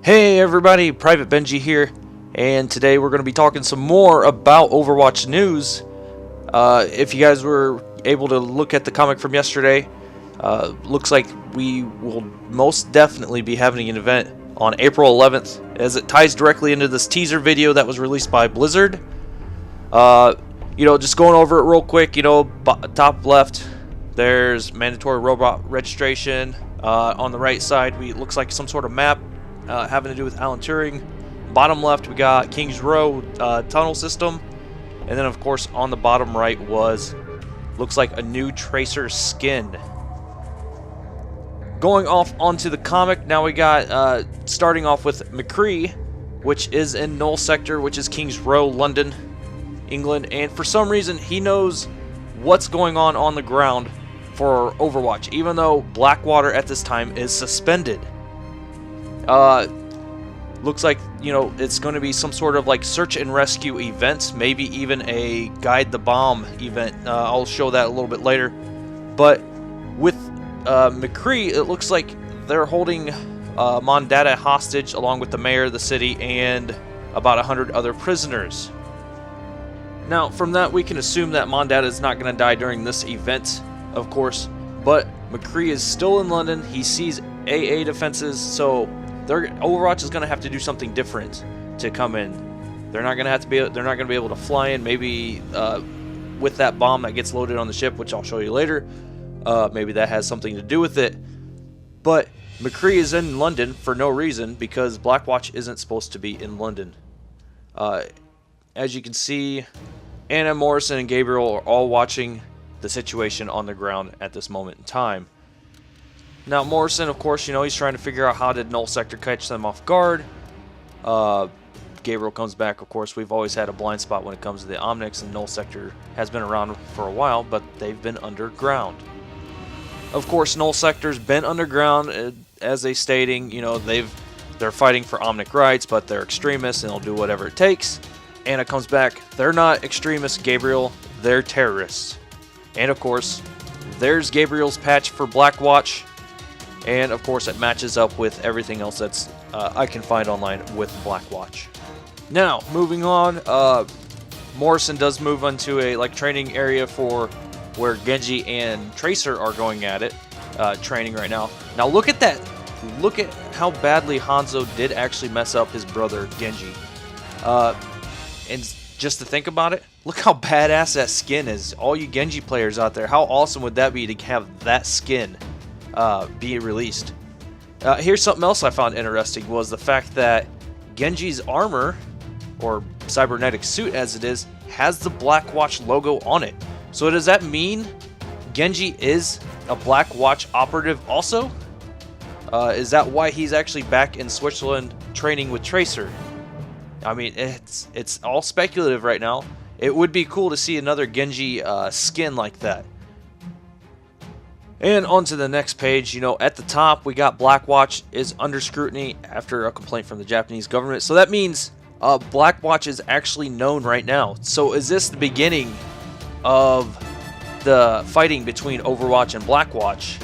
Hey everybody, Private Benji here, and today we're going to be talking some more about Overwatch news. If you guys were able to look at the comic from yesterday, looks like we will most definitely be having an event on April 11th, as it ties directly into this teaser video that was released by Blizzard. Just going over it real quick, top left, there's mandatory robot registration. On the right side, it looks like some sort of map having to do with Alan Turing. Bottom left, we got King's Row tunnel system. And then, of course, on the bottom right looks like a new Tracer skin. Going off onto the comic, now we got, starting off with McCree, which is in Null Sector, which is King's Row, London, England. And for some reason, he knows what's going on the ground for Overwatch, even though Blackwater at this time is suspended. Looks like, it's going to be some sort of like search and rescue event, maybe even a guide the bomb event. I'll show that a little bit later. But with McCree, it looks like they're holding Mondada hostage along with the mayor of the city and about 100 other prisoners. Now, from that, we can assume that Mondada is not going to die during this event, of course, but McCree is still in London. He sees AA defenses, so Overwatch is going to have to do something different to come in. They're not going to be able to fly in. Maybe with that bomb that gets loaded on the ship, which I'll show you later. Maybe that has something to do with it. But McCree is in London for no reason, because Blackwatch isn't supposed to be in London. As you can see, Anna, Morrison, and Gabriel are all watching the situation on the ground at this moment in time. Now, Morrison, of course, he's trying to figure out how did Null Sector catch them off guard. Gabriel comes back, of course. We've always had a blind spot when it comes to the Omnics, and Null Sector has been around for a while, but they've been underground. Of course, Null Sector's been underground, as they stating, they're fighting for Omnic rights, but they're extremists and they'll do whatever it takes. Anna comes back. They're not extremists, Gabriel. They're terrorists. And, of course, there's Gabriel's patch for Blackwatch. And, of course, it matches up with everything else that's I can find online with Blackwatch. Now, moving on, Morrison does move into a training area for where Genji and Tracer are going at it, training right now. Now, look at that. Look at how badly Hanzo did actually mess up his brother, Genji. And just to think about it, look how badass that skin is. All you Genji players out there, how awesome would that be to have that skin be released? Here's something else I found interesting, was the fact that Genji's armor, or cybernetic suit as it is, has the Blackwatch logo on it. So does that mean Genji is a Blackwatch operative also? Is that why he's actually back in Switzerland training with Tracer? I mean, it's all speculative right now. It would be cool to see another Genji skin like that. And on to the next page, at the top we got Blackwatch is under scrutiny after a complaint from the Japanese government. So that means Blackwatch is actually known right now. So is this the beginning of the fighting between Overwatch and Blackwatch?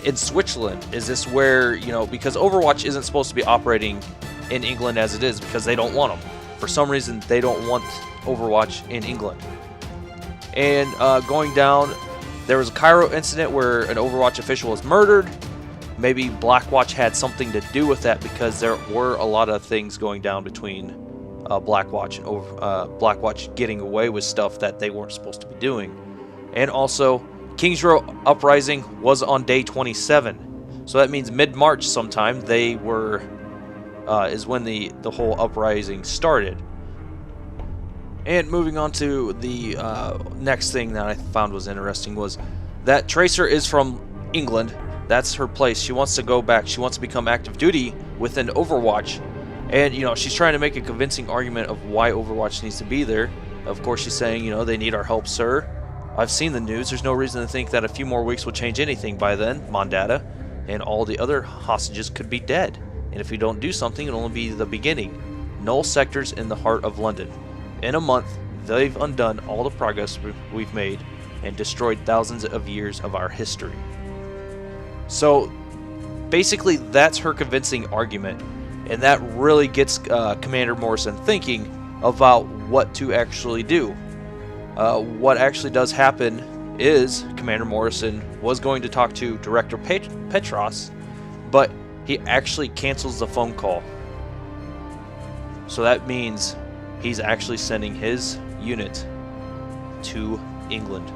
In Switzerland, is this where, because Overwatch isn't supposed to be operating in England as it is, because they don't want them. For some reason, they don't want Overwatch in England. And going down, there was a Cairo incident where an Overwatch official was murdered. Maybe Blackwatch had something to do with that, because there were a lot of things going down between Blackwatch and Blackwatch getting away with stuff that they weren't supposed to be doing. And also, King's Row Uprising was on day 27. So that means mid-March sometime they were is when the whole uprising started. And moving on to the next thing that I found was interesting was that Tracer is from England. That's her place. She wants to go back. She wants to become active duty within Overwatch. And, she's trying to make a convincing argument of why Overwatch needs to be there. Of course, she's saying, they need our help, sir. I've seen the news. There's no reason to think that a few more weeks will change anything by then. Mondada and all the other hostages could be dead. And if we don't do something, it'll only be the beginning. Null Sector's in the heart of London. In a month, they've undone all the progress we've made and destroyed thousands of years of our history. So basically that's her convincing argument, and that really gets Commander Morrison thinking about what to actually do. What actually does happen is Commander Morrison was going to talk to Director Petros, but he actually cancels the phone call. So that means he's actually sending his unit to England.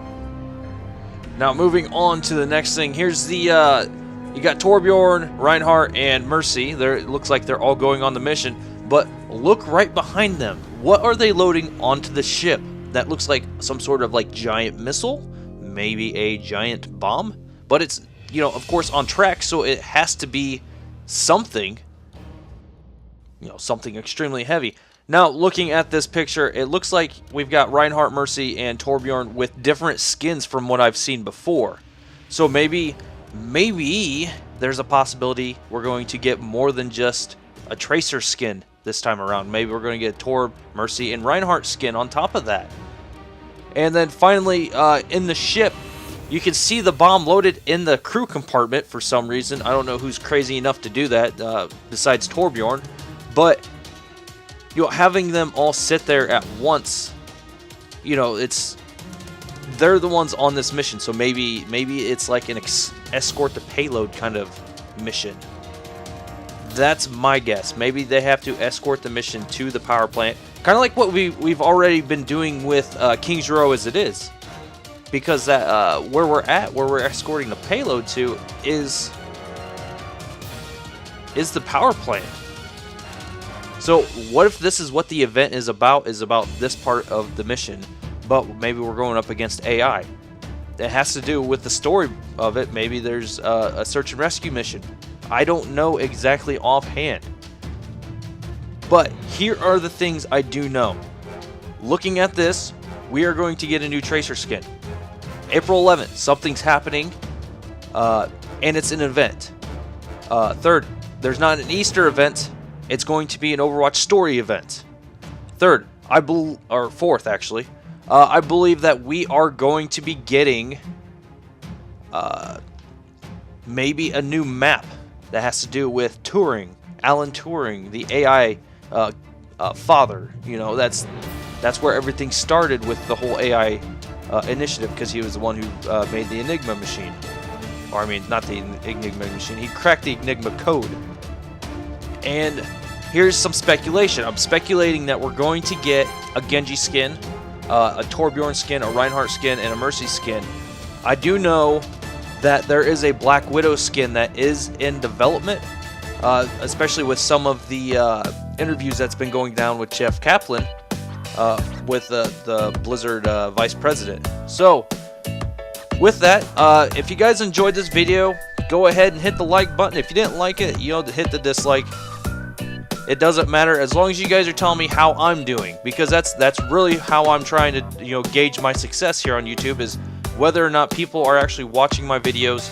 Now moving on to the next thing, here's the you got Torbjorn, Reinhardt, and Mercy. It looks like they're all going on the mission, but look right behind them. What are they loading onto the ship? That looks like some sort of like giant missile, maybe a giant bomb, but it's, you know, of course on track, so it has to be something, you know, something extremely heavy. Now, looking at this picture, it looks like we've got Reinhardt, Mercy, and Torbjorn with different skins from what I've seen before. So maybe there's a possibility we're going to get more than just a Tracer skin this time around. Maybe we're going to get Torb, Mercy, and Reinhardt skin on top of that. And then finally, in the ship, you can see the bomb loaded in the crew compartment for some reason. I don't know who's crazy enough to do that besides Torbjorn, but you know, having them all sit there at once, you know, they're the ones on this mission, so maybe it's like an escort the payload kind of mission. That's my guess. Maybe they have to escort the mission to the power plant, kind of like what we've already been doing with King's Row as it is, because that where we're escorting the payload to is the power plant. So what if this is what the event is about this part of the mission, but maybe we're going up against AI? It has to do with the story of it. Maybe there's a search and rescue mission. I don't know exactly offhand. But here are the things I do know. Looking at this, we are going to get a new Tracer skin. April 11th, something's happening, and it's an event. Third, there's not an Easter event. It's going to be an Overwatch Story event. Third, fourth actually, I believe that we are going to be getting maybe a new map that has to do with Turing, Alan Turing, the AI father. You know, that's where everything started with the whole AI initiative, because he was the one who made the Enigma machine. Or I mean, not the Enigma machine. He cracked the Enigma code. And here's some speculation. I'm speculating that we're going to get a Genji skin, a Torbjorn skin, a Reinhardt skin, and a Mercy skin. I do know that there is a Black Widow skin that is in development, especially with some of the interviews that's been going down with Jeff Kaplan, with the Blizzard vice president. So, with that, if you guys enjoyed this video, go ahead and hit the like button. If you didn't like it, you know, hit the dislike. It doesn't matter, as long as you guys are telling me how I'm doing, because that's really how I'm trying to, you know, gauge my success here on YouTube, is whether or not people are actually watching my videos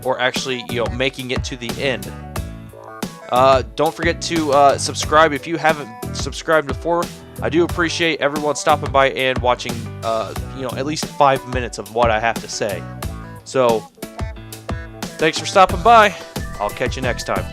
or actually, you know, making it to the end. Don't forget to subscribe if you haven't subscribed before. I do appreciate everyone stopping by and watching, you know, at least 5 minutes of what I have to say. So, thanks for stopping by. I'll catch you next time.